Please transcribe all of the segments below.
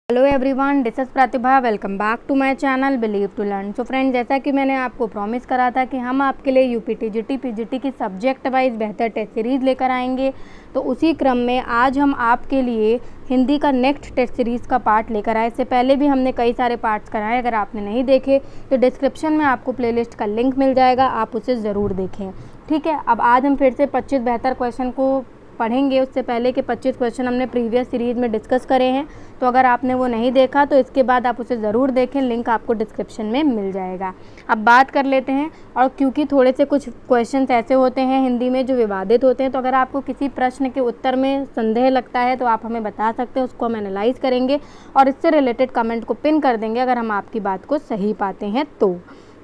Hello everyone, this is Pratibha. Welcome back to my channel believe to learn. So friend, जैसा कि मैंने आपको promise करा था कि हम आपके लिए यूपीटी, जीटी, पीजीटी की सब्जेक्ट वाइज बेहतर टेस्ट सीरीज़ लेकर आएंगे, तो उसी क्रम में आज हम आपके लिए हिंदी का नेक्स्ट टेस्ट सीरीज़ का पार्ट लेकर आए। इससे पहले भी हमने कई सारे पार्ट्स कराए, अगर आपने नहीं देखे तो डिस्क्रिप्शन में आपको प्लेलिस्ट का लिंक मिल जाएगा, आप उसे ज़रूर देखें। ठीक है, अब आज हम फिर से 25 बेहतर क्वेश्चन को पढ़ेंगे। उससे पहले के 25 क्वेश्चन हमने प्रीवियस सीरीज़ में डिस्कस करे हैं, तो अगर आपने वो नहीं देखा तो इसके बाद आप उसे ज़रूर देखें, लिंक आपको डिस्क्रिप्शन में मिल जाएगा। अब बात कर लेते हैं, और क्योंकि थोड़े से कुछ क्वेश्चंस ऐसे होते हैं हिंदी में जो विवादित होते हैं, तो अगर आपको किसी प्रश्न के उत्तर में संदेह लगता है तो आप हमें बता सकते हैं, उसको हम एनालाइज करेंगे और इससे रिलेटेड कमेंट को पिन कर देंगे अगर हम आपकी बात को सही पाते हैं तो।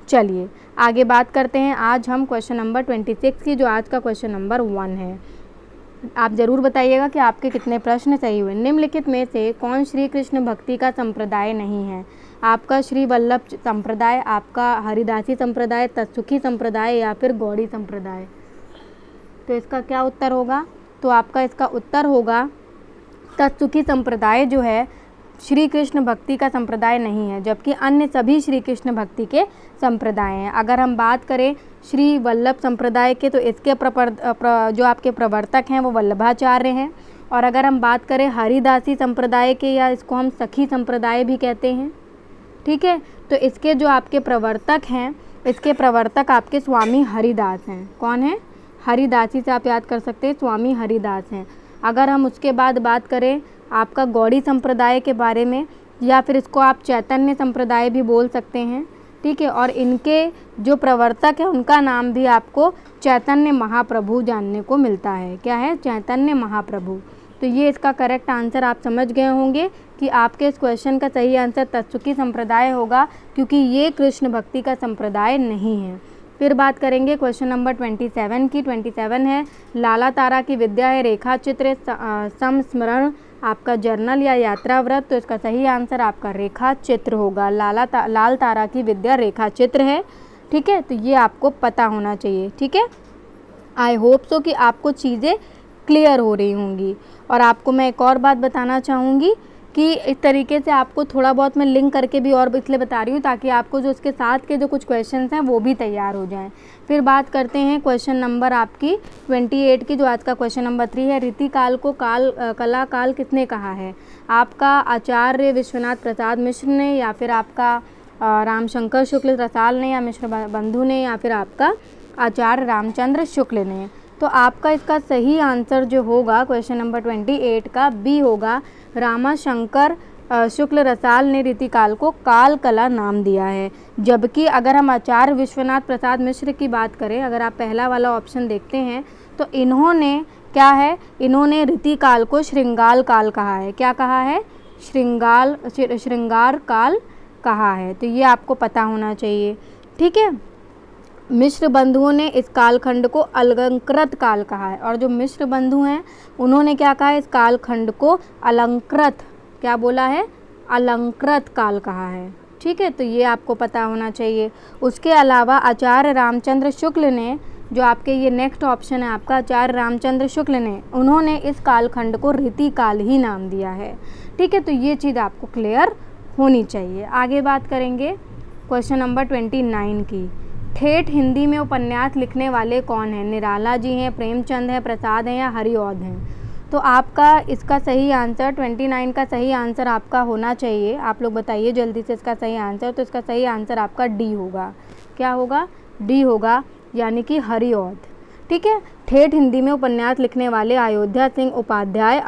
चलिए आगे बात करते हैं। आज हम क्वेश्चन नंबर 26 की, जो आज का क्वेश्चन नंबर 1 है, आप ज़रूर बताइएगा कि आपके कितने प्रश्न सही हुए। निम्नलिखित में से कौन श्री कृष्ण भक्ति का संप्रदाय नहीं है? आपका श्री वल्लभ संप्रदाय, आपका हरिदासी संप्रदाय, तत्सुखी संप्रदाय या फिर गौड़ी संप्रदाय। तो इसका क्या उत्तर होगा? तो आपका इसका उत्तर होगा तत्सुखी संप्रदाय जो है श्री कृष्ण भक्ति का संप्रदाय नहीं है, जबकि अन्य सभी श्री कृष्ण भक्ति के संप्रदाय हैं। अगर हम बात करें श्री वल्लभ संप्रदाय के, तो इसके जो आपके प्रवर्तक हैं वो वल्लभाचार्य हैं। और अगर हम बात करें हरिदासी संप्रदाय के, या इसको हम सखी संप्रदाय भी कहते हैं, ठीक है, तो इसके जो आपके प्रवर्तक हैं, इसके प्रवर्तक आपके स्वामी हरिदास हैं। कौन है? हरिदासी से आप याद कर सकते हैं, स्वामी हरिदास हैं। अगर हम उसके बाद बात करें आपका गौड़ी संप्रदाय के बारे में, या फिर इसको आप चैतन्य संप्रदाय भी बोल सकते हैं, ठीक है, और इनके जो प्रवर्तक है उनका नाम भी आपको चैतन्य महाप्रभु जानने को मिलता है। क्या है? चैतन्य महाप्रभु। तो ये इसका करेक्ट आंसर आप समझ गए होंगे कि आपके इस क्वेश्चन का सही आंसर तत्सुखी संप्रदाय होगा, क्योंकि ये कृष्ण भक्ति का संप्रदाय नहीं है। फिर बात करेंगे क्वेश्चन नंबर 27 की। 27 है, लाला तारा की विद्या है रेखा चित्र, संस्मरण, आपका जर्नल या यात्रा व्रत। तो इसका सही आंसर आपका रेखा चित्र होगा। लाल तारा की विद्या रेखा चित्र है। ठीक है, तो ये आपको पता होना चाहिए। ठीक है, आई होप सो कि आपको चीज़ें क्लियर हो रही होंगी। और आपको मैं एक और बात बताना चाहूँगी कि इस तरीके से आपको थोड़ा बहुत मैं लिंक करके भी और इसलिए बता रही हूँ ताकि आपको जो उसके साथ के जो कुछ क्वेश्चंस हैं वो भी तैयार हो जाएं। फिर बात करते हैं क्वेश्चन नंबर आपकी 28 की, जो आज का क्वेश्चन नंबर 3 है। रीति काल को कला काल किसने कहा है? आपका आचार्य विश्वनाथ प्रसाद मिश्र ने, या फिर आपका रामशंकर शुक्ल रसाल ने, या मिश्र बंधु ने, या फिर आपका आचार्य रामचंद्र शुक्ल ने। तो आपका इसका सही आंसर जो होगा क्वेश्चन नंबर 28 का बी होगा। रामाशंकर शुक्ल रसाल ने रीतिकाल को काल कला नाम दिया है। जबकि अगर हम आचार्य विश्वनाथ प्रसाद मिश्र की बात करें, अगर आप पहला वाला ऑप्शन देखते हैं, तो इन्होंने क्या है, इन्होंने रीतिकाल को श्रृंगाल काल कहा है। क्या कहा है? श्रृंगार काल कहा है। तो ये आपको पता होना चाहिए। ठीक है, मिश्र बंधुओं ने इस कालखंड को अलंकृत काल कहा है, और जो मिश्र बंधु हैं उन्होंने क्या कहा है? इस कालखंड को अलंकृत, क्या बोला है? अलंकृत काल कहा है। ठीक है, तो ये आपको पता होना चाहिए। उसके अलावा आचार्य रामचंद्र शुक्ल ने, जो आपके ये नेक्स्ट ऑप्शन है आपका, आचार्य रामचंद्र शुक्ल ने, उन्होंने इस कालखंड को रीतिकाल ही नाम दिया है। ठीक है, तो ये चीज़ आपको क्लियर होनी चाहिए। आगे बात करेंगे क्वेश्चन नंबर 29 की। ठेठ हिंदी में उपन्यास लिखने वाले कौन हैं? निराला जी हैं, प्रेमचंद हैं, प्रसाद हैं, या हरिऔध हैं? तो आपका इसका सही आंसर 29 का सही आंसर आपका होना चाहिए। आप लोग बताइए जल्दी से इसका सही आंसर। तो इसका सही आंसर आपका डी होगा। क्या होगा? डी होगा, यानी कि हरिऔध। ठीक है, ठेठ हिंदी में उपन्यास लिखने वाले अयोध्या सिंह उपाध्याय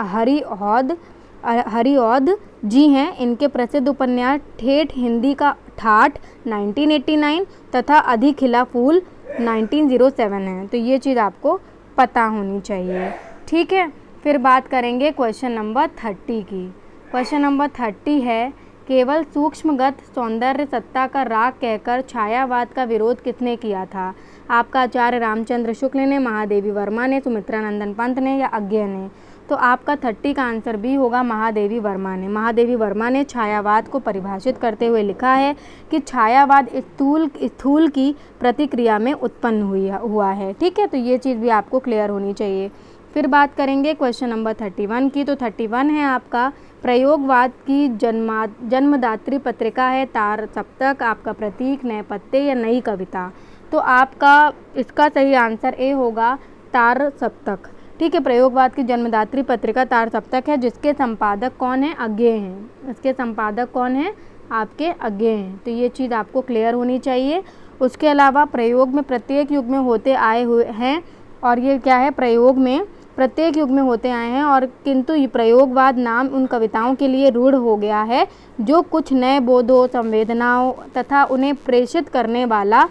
हरिऔध जी हैं। इनके प्रसिद्ध उपन्यास ठेठ हिंदी का ठाठ 1989 तथा अधिक खिला फूल 1907 है। तो ये चीज़ आपको पता होनी चाहिए। ठीक है, फिर बात करेंगे क्वेश्चन नंबर 30 की। क्वेश्चन नंबर 30 है, केवल सूक्ष्मगत सौंदर्य सत्ता का राग कहकर छायावाद का विरोध किसने किया था? आपका आचार्य रामचंद्र शुक्ल ने, महादेवी वर्मा ने, सुमित्रा नंदन पंत ने, या अज्ञे ने? तो आपका 30 का आंसर भी होगा महादेवी वर्मा ने। महादेवी वर्मा ने छायावाद को परिभाषित करते हुए लिखा है कि छायावाद स्थूल की प्रतिक्रिया में उत्पन्न हुआ है। ठीक है, तो ये चीज़ भी आपको क्लियर होनी चाहिए। फिर बात करेंगे क्वेश्चन नंबर 31 की। तो 31 है आपका प्रयोगवाद की जन्मदात्री पत्रिका है तार सप्तक, आपका प्रतीक, नए पत्ते या नई कविता। तो आपका इसका सही आंसर ए होगा तार सप्तक। ठीक है, प्रयोगवाद की जन्मदात्री पत्रिका तार सप्तक है, जिसके संपादक कौन है? अज्ञेय हैं। इसके संपादक कौन है? आपके अज्ञेय हैं। तो ये चीज़ आपको क्लियर होनी चाहिए। उसके अलावा प्रयोग में प्रत्येक युग में होते आए हुए हैं, और ये क्या है? प्रयोग में प्रत्येक युग में होते आए हैं, और किंतु ये प्रयोगवाद नाम उन कविताओं के लिए रूढ़ हो गया है जो कुछ नए बोधों, संवेदनाओं तथा उन्हें प्रेषित करने वाला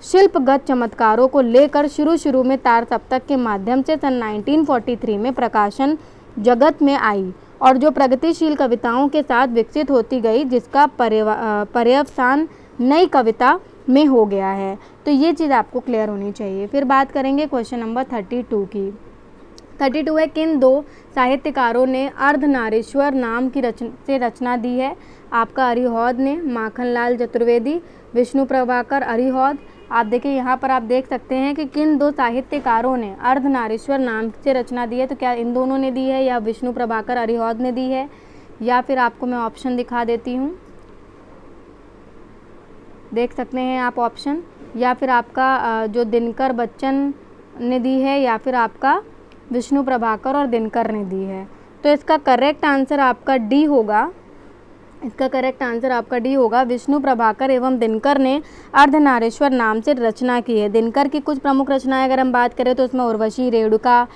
शिल्पगत चमत्कारों को लेकर शुरू में तार सप्तक के माध्यम से सन 1943 में प्रकाशन जगत में आई, और जो प्रगतिशील कविताओं के साथ विकसित होती गई, जिसका पर्यवसान नई कविता में हो गया है। तो ये चीज़ आपको क्लियर होनी चाहिए। फिर बात करेंगे क्वेश्चन नंबर 32 की। 32 है, किन दो साहित्यकारों ने अर्धनारीश्वर नाम की रचना दी है? आपका अरिहौद ने, माखनलाल चतुर्वेदी, विष्णु प्रभाकर अरिहौद। आप देखिए यहाँ पर आप देख सकते हैं कि किन दो साहित्यकारों ने अर्धनारीश्वर नाम से रचना दी है। तो क्या इन दोनों ने दी है, या विष्णु प्रभाकर अरिहौद ने दी है, या फिर आपको मैं ऑप्शन दिखा देती हूँ, देख सकते हैं आप ऑप्शन, या फिर आपका जो दिनकर बच्चन ने दी है, या फिर आपका विष्णु प्रभाकर और दिनकर ने दी है। तो इसका करेक्ट आंसर आपका डी होगा। इसका करेक्ट आंसर आपका डी होगा। विष्णु प्रभाकर एवं दिनकर ने अर्धनारीश्वर नाम से रचना की है। दिनकर की कुछ प्रमुख रचनाएं अगर हम बात करें तो उसमें उर्वशी, रेणुका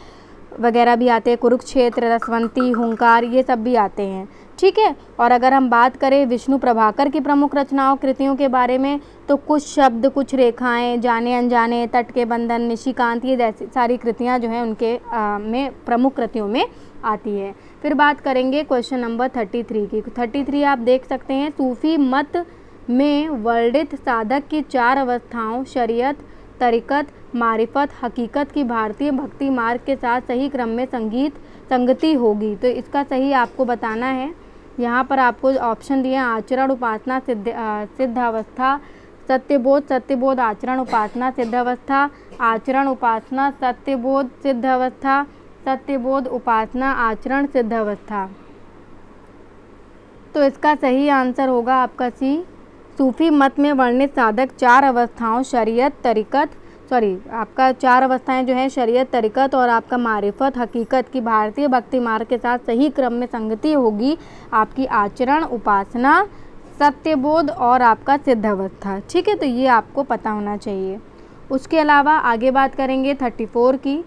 वगैरह भी आते हैं, कुरुक्षेत्र, रसवंती, हुंकार, ये सब भी आते हैं। ठीक है, और अगर हम बात करें विष्णु प्रभाकर की प्रमुख रचनाओं कृतियों के बारे में, तो कुछ शब्द, कुछ रेखाएं, जाने अनजाने, तट के बंधन, निशिकांत, ये जैसी सारी कृतियां जो हैं उनके में प्रमुख कृतियों में आती है। फिर बात करेंगे क्वेश्चन नंबर 33 की। 33 आप देख सकते हैं, सूफी मत में वर्णित साधक की 4 अवस्थाओं शरीयत, तरीक़त, मारिफत, हकीकत की भारतीय भक्ति मार्ग के साथ सही क्रम में संगति होगी। तो इसका सही आपको बताना है। यहाँ पर आपको ऑप्शन दिए हैं, आचरण, उपासना, सिद्धावस्था, सत्यबोध, आचरण, उपासना, सिद्धावस्था, आचरण, उपासना, सत्यबोध, सिद्धावस्था, सत्यबोध, उपासना, आचरण, सिद्धावस्था। तो इसका सही आंसर होगा आपका सी। सूफी मत में वर्णित साधक 4 अवस्थाओं शरीयत, तरीक़त, आपका 4 अवस्थाएं जो हैं शरीयत, तरीक़त और आपका मारिफत, हकीकत की भारतीय भक्ति मार्ग के साथ सही क्रम में संगति होगी आपकी आचरण, उपासना, सत्यबोध और आपका सिद्धावस्था। ठीक है, तो ये आपको पता होना चाहिए। उसके अलावा आगे बात करेंगे 34 की।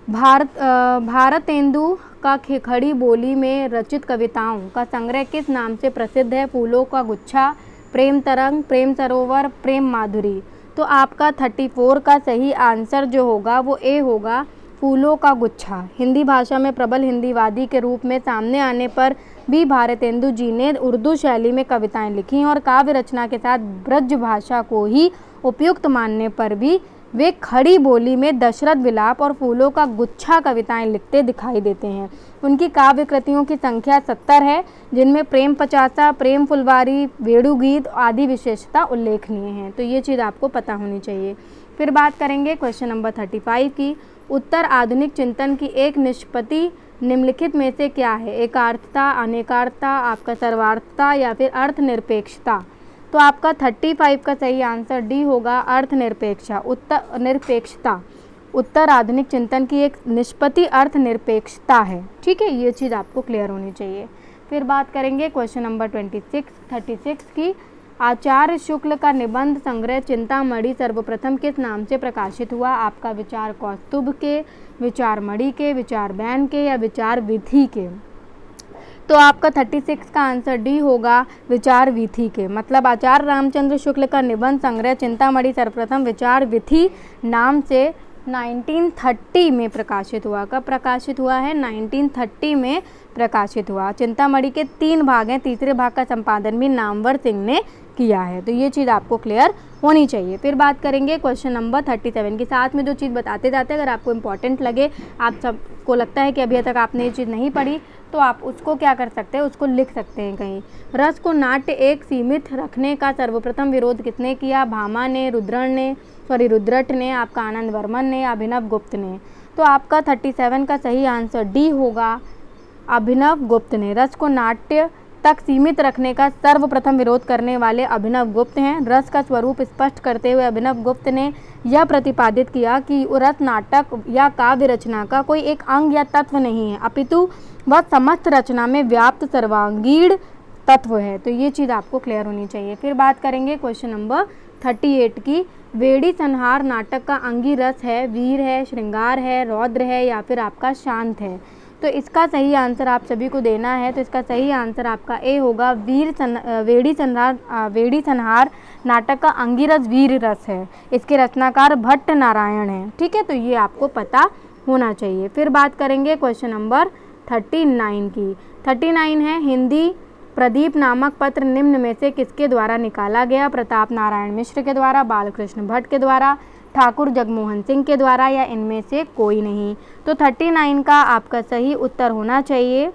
भारतेंदु का खड़ी बोली में रचित कविताओं का संग्रह किस नाम से प्रसिद्ध है? फूलों का गुच्छा, प्रेम तरंग, प्रेम सरोवर, प्रेम माधुरी। तो आपका 34 का सही आंसर जो होगा वो ए होगा, फूलों का गुच्छा। हिंदी भाषा में प्रबल हिंदीवादी के रूप में सामने आने पर भी भारतेंदु जी ने उर्दू शैली में कविताएं लिखी, और काव्य रचना के साथ ब्रज भाषा को ही उपयुक्त मानने पर भी वे खड़ी बोली में दशरथ विलाप और फूलों का गुच्छा कविताएं लिखते दिखाई देते हैं। उनकी काव्य कृतियों की संख्या 70 है, जिनमें प्रेम पचासा, प्रेम फुलवारी, वेणुगीत आदि विशेषता उल्लेखनीय हैं। तो ये चीज़ आपको पता होनी चाहिए। फिर बात करेंगे क्वेश्चन नंबर 35 की। उत्तर आधुनिक चिंतन की एक निष्पत्ति निम्नलिखित में से क्या है? एकार्थता, अनेकार्थता, आपका सर्वार्थता या फिर अर्थनिरपेक्षता। तो आपका 35 का सही आंसर डी होगा, अर्थनिरपेक्षा, निरपेक्षता। उत्तर आधुनिक चिंतन की एक निष्पत्ति अर्थनिरपेक्षता है। ठीक है, ये चीज़ आपको क्लियर होनी चाहिए। फिर बात करेंगे क्वेश्चन नंबर 36 की। आचार्य शुक्ल का निबंध संग्रह चिंतामणि सर्वप्रथम किस नाम से प्रकाशित हुआ? आपका विचार कौस्तुभ के, विचार मणि के, विचार बैन के या विचार विधि के। तो आपका 36 का आंसर डी होगा, विचार विधि के। मतलब आचार्य रामचंद्र शुक्ल का निबंध संग्रह चिंतामणि सर्वप्रथम विचार विधि नाम से 1930 में प्रकाशित हुआ। कब प्रकाशित हुआ है? 1930 में प्रकाशित हुआ। चिंतामणि के 3 भाग हैं, तीसरे भाग का संपादन भी नामवर सिंह ने किया है। तो ये चीज़ आपको क्लियर होनी चाहिए। फिर बात करेंगे क्वेश्चन नंबर 37 के। साथ में जो चीज़ बताते जाते हैं, अगर आपको इम्पॉर्टेंट लगे, आप सबको लगता है कि अभी तक आपने ये चीज़ नहीं पढ़ी, तो आप उसको क्या कर सकते हैं, उसको लिख सकते हैं कहीं। रस को नाट्य एक सीमित रखने का सर्वप्रथम विरोध किसने किया? भामा ने, रुद्रट ने, आपका आनंद वर्मन ने, अभिनव गुप्त ने। तो आपका 37 का सही आंसर डी होगा, अभिनव गुप्त ने। रस को नाट्य तक सीमित रखने का सर्वप्रथम विरोध करने वाले अभिनव गुप्त हैं। रस का स्वरूप स्पष्ट करते हुए अभिनव गुप्त ने यह प्रतिपादित किया कि रस नाटक या काव्य रचना का कोई एक अंग या तत्व नहीं है, अपितु वह समस्त रचना में व्याप्त सर्वांगीण तत्व है। तो ये चीज़ आपको क्लियर होनी चाहिए। फिर बात करेंगे क्वेश्चन नंबर 38 की। वेड़ी संहार नाटक का अंगी रस है, वीर है, श्रृंगार है, रौद्र है या फिर आपका शांत है। तो इसका सही आंसर आप सभी को देना है। तो इसका सही आंसर आपका ए होगा, वेड़ी संहार नाटक का अंगी रस वीर रस है। इसके रचनाकार भट्ट नारायण हैं। ठीक है, तो ये आपको पता होना चाहिए। फिर बात करेंगे क्वेश्चन नंबर 39 की। 39 है, हिंदी प्रदीप नामक पत्र निम्न में से किसके द्वारा निकाला गया? प्रताप नारायण मिश्र के द्वारा, बालकृष्ण भट्ट के द्वारा, ठाकुर जगमोहन सिंह के द्वारा या इनमें से कोई नहीं। तो 39 का आपका सही उत्तर होना चाहिए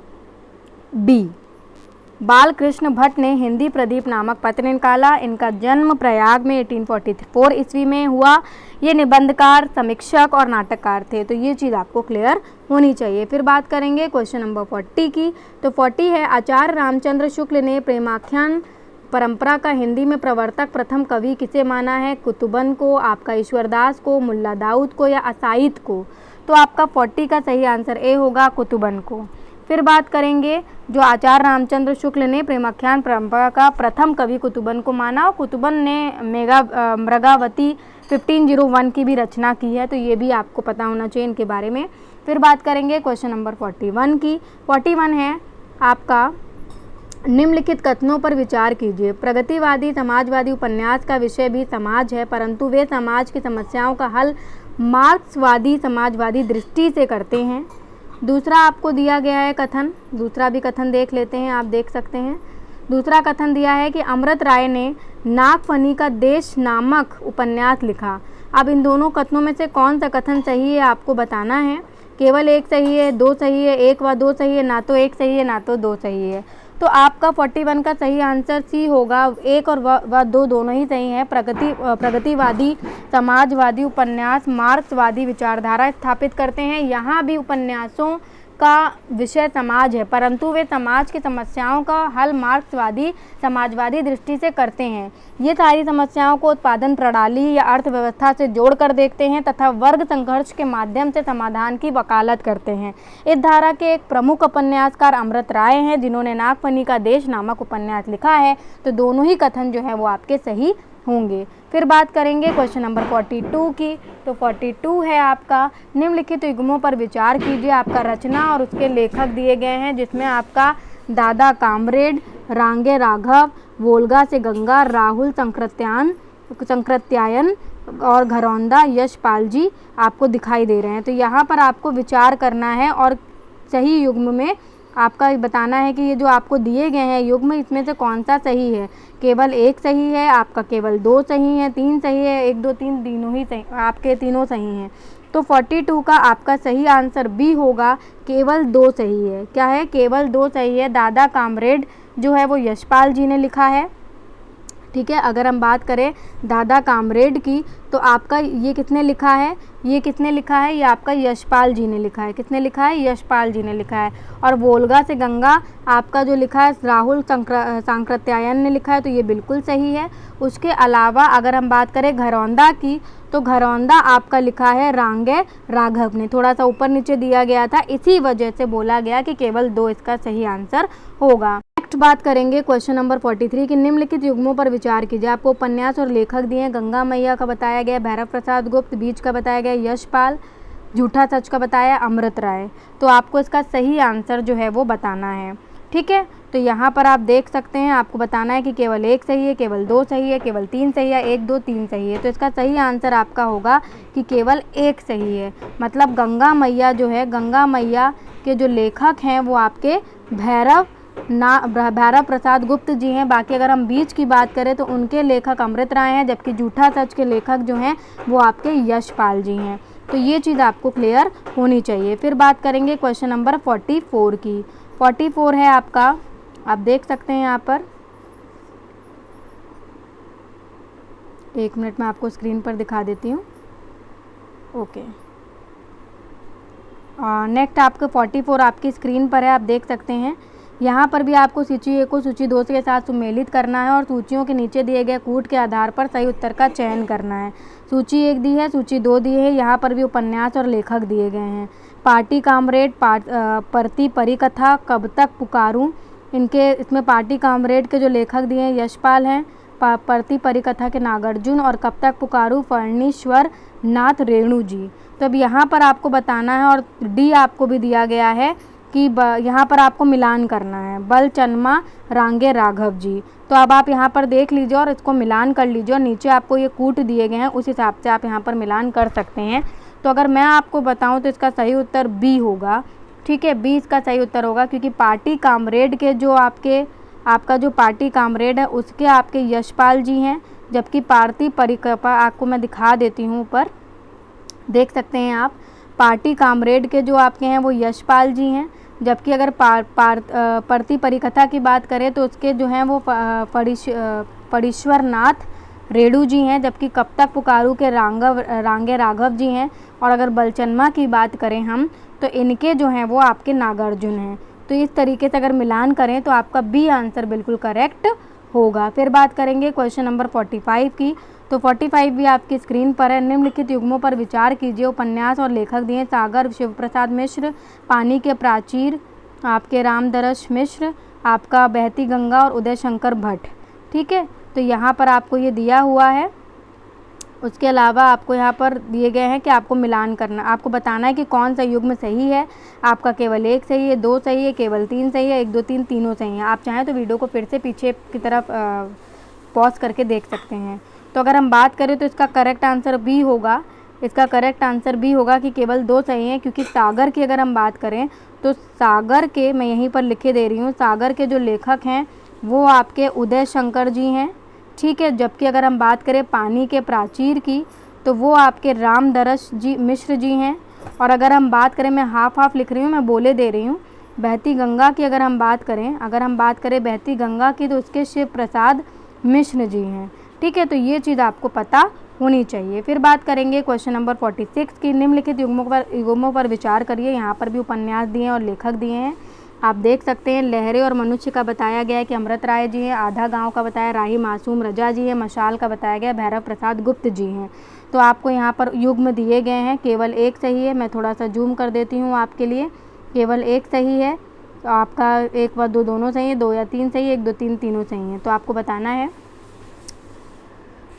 डी। बालकृष्ण भट्ट ने हिंदी प्रदीप नामक पत्र निकाला। इनका जन्म प्रयाग में 1844 ईस्वी में हुआ। ये निबंधकार, समीक्षक और नाटककार थे। तो ये चीज़ आपको क्लियर होनी चाहिए। फिर बात करेंगे क्वेश्चन नंबर 40 की। तो 40 है, आचार्य रामचंद्र शुक्ल ने प्रेमाख्यान परंपरा का हिंदी में प्रवर्तक प्रथम कवि किसे माना है? कुतुबन को, आपका ईश्वरदास को, मुल्ला दाऊद को या असाइद को। तो आपका 40 का सही आंसर ए होगा, कुतुबन को। फिर बात करेंगे, जो आचार्य रामचंद्र शुक्ल ने प्रेमाख्यान परंपरा का प्रथम कवि कुतुबन को माना, और कुतुबन ने मृगावती 1501 की भी रचना की है। तो ये भी आपको पता होना चाहिए इनके बारे में। फिर बात करेंगे क्वेश्चन नंबर 41 की। 41 है आपका, निम्नलिखित कथनों पर विचार कीजिए। प्रगतिवादी समाजवादी उपन्यास का विषय भी समाज है, परंतु वे समाज की समस्याओं का हल मार्क्सवादी समाजवादी दृष्टि से करते हैं। दूसरा आपको दिया गया है कथन, दूसरा भी कथन देख लेते हैं, आप देख सकते हैं। दूसरा कथन दिया है कि अमृत राय ने नागफनी का देश नामक उपन्यास लिखा। अब इन दोनों कथनों में से कौन सा कथन सही है आपको बताना है। केवल एक सही है, दो सही है, एक व दो सही है, ना तो एक सही है ना तो दो सही है। तो आपका 41 का सही आंसर सी होगा, एक और व दो दोनों ही सही हैं। प्रगतिवादी समाजवादी उपन्यास मार्क्सवादी विचारधारा स्थापित करते हैं। यहाँ भी उपन्यासों का विषय समाज है, परंतु वे समाज की समस्याओं का हल मार्क्सवादी समाजवादी दृष्टि से करते हैं। ये सारी समस्याओं को उत्पादन प्रणाली या अर्थव्यवस्था से जोड़कर देखते हैं तथा वर्ग संघर्ष के माध्यम से समाधान की वकालत करते हैं। इस धारा के एक प्रमुख उपन्यासकार अमृत राय हैं, जिन्होंने नागफनी का देश नामक उपन्यास लिखा है। तो दोनों ही कथन जो है वो आपके सही होंगे। फिर बात करेंगे क्वेश्चन नंबर 42 की। तो 42 है आपका, निम्नलिखित युग्मों पर विचार कीजिए। आपका रचना और उसके लेखक दिए गए हैं, जिसमें आपका दादा कामरेड, रांगे राघव, वोल्गा से गंगा, राहुल संकृत्यायन और घरौंदा यशपाल जी आपको दिखाई दे रहे हैं। तो यहाँ पर आपको विचार करना है और सही युग्म में आपका बताना है कि ये जो आपको दिए गए हैं युग्म, इसमें से कौन सा सही है। केवल एक सही है आपका, केवल दो सही है, तीन सही है, एक दो तीन तीनों ही सही, आपके तीनों सही हैं। तो 42 का आपका सही आंसर बी होगा, केवल दो सही है। क्या है? केवल दो सही है। दादा कामरेड जो है वो यशपाल जी ने लिखा है। ठीक है, अगर हम बात करें दादा कामरेड की, तो आपका ये किसने लिखा है? ये किसने लिखा है? ये आपका यशपाल जी ने लिखा है। किसने लिखा है? यशपाल जी ने लिखा है। और वोल्गा से गंगा आपका जो लिखा है राहुल सांकृत्यायन ने लिखा है। तो ये बिल्कुल सही है। उसके अलावा अगर हम बात करें घरौंदा की, तो घरौंदा आपका लिखा है रांगे राघव ने। थोड़ा सा ऊपर नीचे दिया गया था, इसी वजह से बोला गया कि केवल दो इसका सही आंसर होगा। नेक्स्ट बात करेंगे क्वेश्चन नंबर 43 की। निम्नलिखित युग्मों पर विचार कीजिए। आपको उपन्यास और लेखक दिए हैं। गंगा मैया का बताया गया भैरव प्रसाद गुप्त, बीच का बताया गया यशपाल, झूठा सच का बताया अमृत राय। तो आपको इसका सही आंसर जो है वो बताना है। ठीक है, तो यहाँ पर आप देख सकते हैं, आपको बताना है कि केवल एक सही है, केवल दो सही है, केवल तीन सही है, एक दो तीन सही है। तो इसका सही आंसर आपका होगा कि केवल एक सही है। मतलब गंगा मैया जो है, गंगा मैया के जो लेखक हैं वो आपके भैरव प्रसाद गुप्त जी हैं। बाकी अगर हम बीच की बात करें तो उनके लेखक अमृत राय हैं, जबकि झूठा सच के लेखक जो हैं वो आपके यशपाल जी हैं। तो ये चीज़ आपको क्लियर होनी चाहिए। फिर बात करेंगे क्वेश्चन नंबर 44 की। 44 है आपका, आप देख सकते हैं यहाँ पर, एक मिनट में आपको स्क्रीन पर दिखा देती हूँ। ओके, नेक्स्ट आपके 44 आपकी स्क्रीन पर है, आप देख सकते हैं। यहाँ पर भी आपको सूची 1 को सूची 2 के साथ सुमेलित करना है और सूचियों के नीचे दिए गए कूट के आधार पर सही उत्तर का चयन करना है। सूची 1 दी है, सूची 2 दी है, यहाँ पर भी उपन्यास और लेखक दिए गए हैं। पार्टी कामरेड, परती परिकथा, कब तक पुकारूं, इसमें पार्टी कामरेड के जो लेखक दिए हैं यशपाल हैं, परती परिकथा के नागार्जुन और कब तक पुकारूं फणीश्वर नाथ रेणु जी। तो अब यहाँ पर आपको बताना है और डी आपको भी दिया गया है कि यहाँ पर आपको मिलान करना है, बलचन्मा रांगे राघव जी। तो अब आप यहाँ पर देख लीजिए और इसको मिलान कर लीजिए और नीचे आपको ये कूट दिए गए हैं, उस हिसाब से आप यहाँ पर मिलान कर सकते हैं। तो अगर मैं आपको बताऊँ तो इसका सही उत्तर बी होगा। ठीक है, बी इसका सही उत्तर होगा, क्योंकि पार्टी कामरेड के जो आपका जो पार्टी कामरेड है उसके आपके यशपाल जी हैं, जबकि पार्टी परिकथा आपको मैं दिखा देती हूँ, ऊपर देख सकते हैं आप। पार्टी कामरेड के जो आपके हैं वो यशपाल जी हैं, जबकि अगर परती परिकथा की बात करें तो उसके जो हैं वो फणीश्वर नाथ रेणु जी हैं, जबकि कब तक पुकारू के रांगे राघव जी हैं। और अगर बलचन्मा की बात करें हम तो इनके जो हैं वो आपके नागार्जुन हैं। तो इस तरीके से अगर मिलान करें तो आपका बी आंसर बिल्कुल करेक्ट होगा। फिर बात करेंगे क्वेश्चन नंबर 45 की। तो 45 भी आपकी स्क्रीन पर है। निम्नलिखित युग्मों पर विचार कीजिए। उपन्यास और लेखक दिए सागर शिवप्रसाद मिश्र, पानी के प्राचीर आपके रामदरस मिश्र, आपका बहती गंगा और उदय शंकर भट्ट। ठीक है, तो यहाँ पर आपको ये दिया हुआ है। उसके अलावा आपको यहाँ पर दिए गए हैं कि आपको मिलान करना, आपको बताना है कि कौन सा युग्म सही है। आपका केवल 1 सही है, 2 सही है, केवल 3 सही है, 1 2 3 तीनों सही हैं। आप चाहें तो वीडियो को फिर से पीछे की तरफ पॉज करके देख सकते हैं। तो अगर हम बात करें तो इसका करेक्ट आंसर बी होगा। इसका करेक्ट आंसर बी होगा कि केवल 2 सही हैं, क्योंकि सागर की अगर हम बात करें तो सागर के, मैं यहीं पर लिखे दे रही हूँ, सागर के जो लेखक हैं वो आपके उदय शंकर जी हैं। ठीक है, जबकि अगर हम बात करें पानी के प्राचीर की तो वो आपके रामदरस जी मिश्र जी हैं। और अगर हम बात करें, मैं हाफ लिख रही हूँ, मैं बोले दे रही हूँ, बहती गंगा की अगर हम बात करें बहती गंगा की तो उसके शिव प्रसाद मिश्र जी हैं। ठीक है, तो ये चीज़ आपको पता होनी चाहिए। फिर बात करेंगे क्वेश्चन नंबर 46 की। निम्नलिखित युग्मों पर विचार करिए। यहाँ पर भी उपन्यास दिए हैं और लेखक दिए हैं, आप देख सकते हैं। लहरे और मनुष्य का बताया गया है कि अमृत राय जी हैं। आधा गांव का बताया राही मासूम रजा जी है। मशाल का बताया गया भैरव प्रसाद गुप्त जी हैं। तो आपको यहाँ पर युग्म दिए गए हैं, केवल 1 सही है। मैं थोड़ा सा जूम कर देती हूँ आपके लिए, केवल 1 सही है। तो आपका 1 व 2 दोनों सही है, 2 या 3 सही है, 1 2 3 तीनों सही हैं। तो आपको बताना है।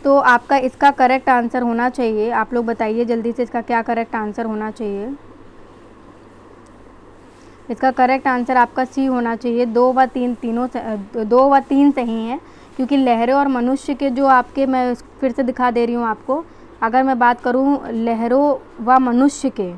तो आपका इसका करेक्ट आंसर होना चाहिए, आप लोग बताइए जल्दी से इसका क्या करेक्ट आंसर होना चाहिए। इसका करेक्ट आंसर आपका सी होना चाहिए। 2 व 3 तीनों 2 व 3 सही हैं, क्योंकि लहरों और मनुष्य के जो आपके, मैं फिर से दिखा दे रही हूँ आपको। अगर मैं बात करूँ लहरों व मनुष्य के,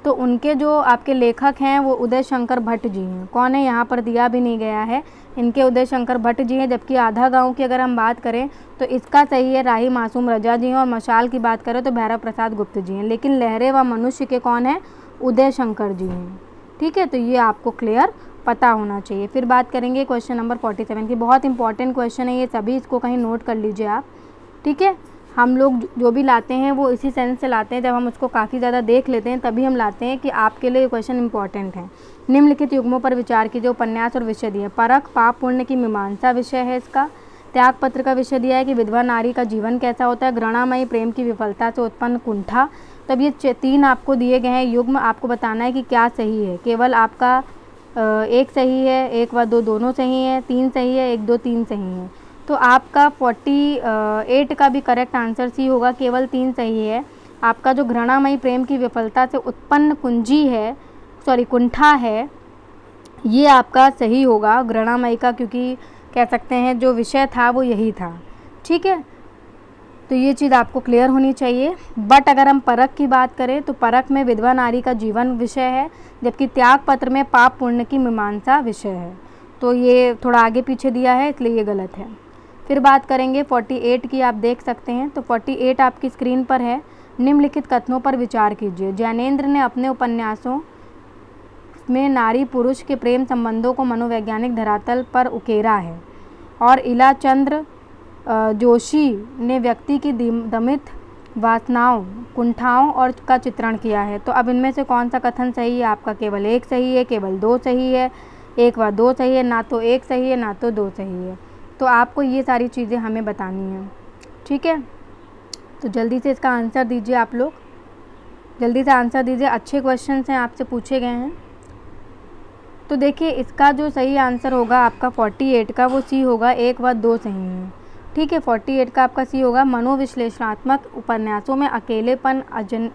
तो उनके जो आपके लेखक हैं वो उदय शंकर भट्ट जी हैं। कौन है, यहाँ पर दिया भी नहीं गया है, इनके उदय शंकर भट्ट जी हैं। जबकि आधा गांव की अगर हम बात करें तो इसका सही है राही मासूम रजा जी हैं। और मशाल की बात करें तो भैरव प्रसाद गुप्त जी हैं। लेकिन लहरे व मनुष्य के कौन है, उदय शंकर जी हैं। ठीक है, तो ये आपको क्लियर पता होना चाहिए। फिर बात करेंगे क्वेश्चन नंबर 47 की। बहुत इंपॉर्टेंट क्वेश्चन है ये, सभी इसको कहीं नोट कर लीजिए आप। ठीक है, हम लोग जो भी लाते हैं वो इसी सेंस से लाते हैं, जब हम उसको काफ़ी ज़्यादा देख लेते हैं तभी हम लाते हैं कि आपके लिए क्वेश्चन इंपॉर्टेंट है। निम्नलिखित युग्मों पर विचार कीजिए। उपन्यास और विषय दिए, परख पाप पुण्य की मीमांसा विषय है इसका। त्याग पत्र का विषय दिया है कि विधवा नारी का जीवन कैसा होता है। घृणामयी प्रेम की विफलता से उत्पन्न कुंठा। तब ये 3 आपको दिए गए हैं युग्म, आपको बताना है कि क्या सही है। केवल आपका 1 सही है, 1 व 2 दोनों सही हैं, 3 सही है, 1 2 3 सही हैं। तो आपका 48 का भी करेक्ट आंसर सी होगा, केवल 3 सही है। आपका जो घृणामयी प्रेम की विफलता से उत्पन्न कुंठा है, ये आपका सही होगा घृणामयी का, क्योंकि कह सकते हैं जो विषय था वो यही था। ठीक है, तो ये चीज़ आपको क्लियर होनी चाहिए। बट अगर हम परख की बात करें तो परख में विधवा नारी का जीवन विषय है, जबकि त्याग पत्र में पाप पुण्य की मीमांसा विषय है। तो ये थोड़ा आगे पीछे दिया है, इसलिए ये गलत है। फिर बात करेंगे 48 की, आप देख सकते हैं। तो 48 आपकी स्क्रीन पर है। निम्नलिखित कथनों पर विचार कीजिए। जैनेन्द्र ने अपने उपन्यासों में नारी पुरुष के प्रेम संबंधों को मनोवैज्ञानिक धरातल पर उकेरा है। और इला चंद्र जोशी ने व्यक्ति की दमित वासनाओं, कुंठाओं और का चित्रण किया है। तो अब इनमें से कौन सा कथन सही है आपका? केवल एक सही है, केवल दो सही है, एक व दो सही है, ना तो एक सही है ना तो दो सही है। तो आपको ये सारी चीज़ें हमें बतानी हैं, ठीक है। तो जल्दी से इसका आंसर दीजिए आप लोग, जल्दी से आंसर दीजिए, अच्छे क्वेश्चन हैं आपसे पूछे गए हैं। तो देखिए इसका जो सही आंसर होगा आपका 48 का, वो सी होगा, एक व दो सही हैं, ठीक है। 48 का आपका सी होगा। मनोविश्लेषणात्मक उपन्यासों में अकेलेपन,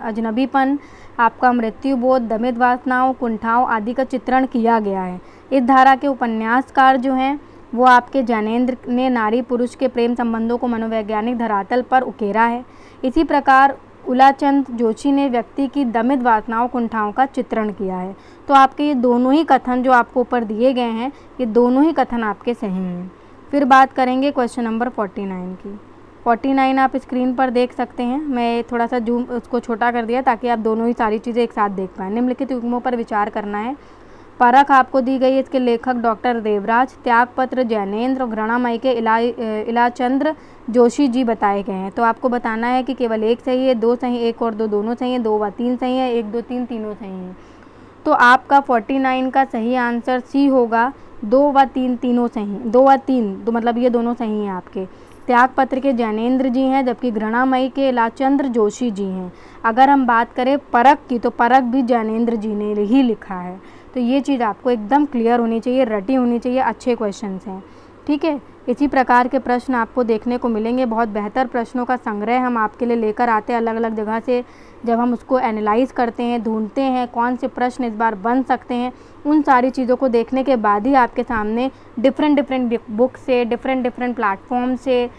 अजनबीपन, आपका मृत्यु बोध, दमित वासनाओं, कुंठाओं आदि का चित्रण किया गया है। इस धारा के उपन्यासकार जो हैं वो आपके जैनेंद्र ने नारी पुरुष के प्रेम संबंधों को मनोवैज्ञानिक धरातल पर उकेरा है। इसी प्रकार उलाचंद जोशी ने व्यक्ति की दमित वासनाओं, कुंठाओं का चित्रण किया है। तो आपके ये दोनों ही कथन जो आपको ऊपर दिए गए हैं, ये दोनों ही कथन आपके सही हैं। फिर बात करेंगे क्वेश्चन नंबर 49 की। 49 आप स्क्रीन पर देख सकते हैं, मैं थोड़ा सा जूम उसको छोटा कर दिया ताकि आप दोनों ही सारी चीज़ें एक साथ देख पाएँ। निम्नलिखित युग्मों पर विचार करना है। परख आपको दी गई है, इसके लेखक डॉक्टर देवराज, त्यागपत्र जैनेंद्र और घृणामयी के इलाचंद्र जोशी जी बताए गए हैं। तो आपको बताना है कि केवल एक सही है, दो सही, एक और दो दोनों सही है, दो व तीन सही है, एक दो तीन तीनों सही हैं। तो आपका 49 का सही आंसर सी होगा, दो व तीन तीनों सही, दो व तीन, तो मतलब ये दोनों सही हैं आपके। त्यागपत्र के जैनेंद्र जी हैं, जबकि घृणामयी के इलाचंद्र जोशी जी हैं। अगर हम बात करें परख की, तो परख भी जैनेंद्र जी ने ही लिखा है। तो ये चीज़ आपको एकदम क्लियर होनी चाहिए, रटी होनी चाहिए, अच्छे क्वेश्चंस हैं, ठीक है। इसी प्रकार के प्रश्न आपको देखने को मिलेंगे, बहुत बेहतर प्रश्नों का संग्रह हम आपके लिए लेकर आते हैं अलग अलग जगह से। जब हम उसको एनालाइज करते हैं, ढूंढते हैं कौन से प्रश्न इस बार बन सकते हैं, उन सारी चीज़ों को देखने के बाद ही आपके सामने डिफरेंट बुक से, डिफरेंट प्लेटफॉर्म से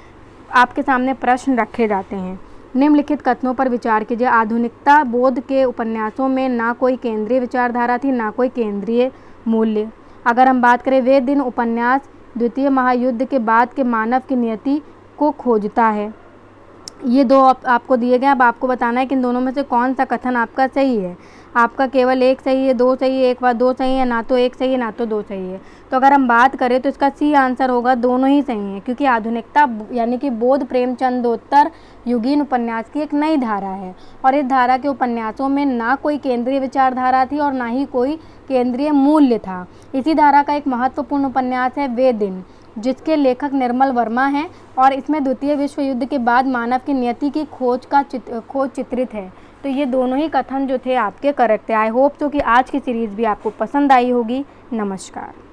आपके सामने प्रश्न रखे जाते हैं। निम्नलिखित कथनों पर विचार कीजिए। आधुनिकता बोध के उपन्यासों में ना कोई केंद्रीय विचारधारा थी, ना कोई केंद्रीय मूल्य। अगर हम बात करें, वे दिन उपन्यास द्वितीय महायुद्ध के बाद के मानव की नियति को खोजता है। ये दो आपको दिए गए। अब आपको बताना है कि इन दोनों में से कौन सा कथन आपका सही है। आपका केवल एक सही है, दो सही है, एक व दो सही है, ना तो एक सही है ना तो दो सही है। तो अगर हम बात करें तो इसका सी आंसर होगा, दोनों ही सही हैं, क्योंकि आधुनिकता यानी कि बोध प्रेमचंदोत्तर युगीन उपन्यास की एक नई धारा है और इस धारा के उपन्यासों में ना कोई केंद्रीय विचारधारा थी और ना ही कोई केंद्रीय मूल्य था। इसी धारा का एक महत्वपूर्ण उपन्यास है वे दिन, जिसके लेखक निर्मल वर्मा हैं और इसमें द्वितीय विश्व युद्ध के बाद मानव की नियति की खोज चित्रित है। तो ये दोनों ही कथन जो थे आपके करेक्ट थे। आई होप सो कि आज की सीरीज़ भी आपको पसंद आई होगी। नमस्कार।